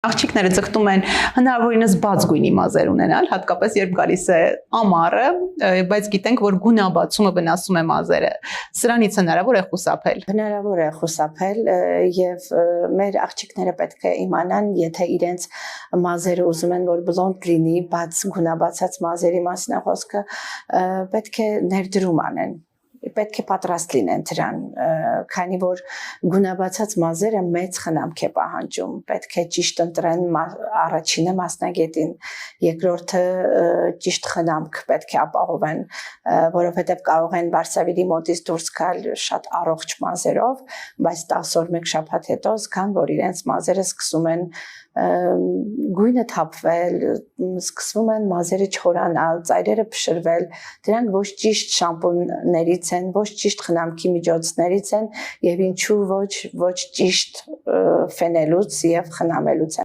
Աղջիկները ձգտում են հնարավորինս բաց գույնի մազեր ունենալ, հատկապես երբ գալիս է ամառը, բայց գիտենք, որ գունաբացումը վնասում է մազերը։ Սրանից հնարավոր է խուսափել։ Հնարավոր է խուսափել եւ մեր աղջիկները պետք է իմանան, եթե իրենց մազերը ուզում են, որ բլոնդ լինի, բաց գունաբացած մազերի մասին է խոսքը, պետք է ներդրում անեն։ Պետք է պատրաստ լինեն դրան, քանի որ գունաբացած մազերը մեծ խնամք է պահանջում, պետք է ճիշտ ընտրեն առաջինը մասնագետին, երկրորդը ճիշտ խնամք պետք է ապահովեն, որովհետև կարող են վարսավիրի մոտից դուրս գալ շատ առողջ մազերով, բայց 10 օր մեկ շաբաթ հետո զգան, որ իրենց մազերը սկսում են գույնը թափվել, սկսվում են մազերը չորանալ, ծայրերը փշրվել, դրանք ոչ ճիշտ շամպուններից են, ոչ ճիշտ խնամքի միջոցներից են եւ ինչու ոչ ճիշտ ֆենելուց եւ խնամելուց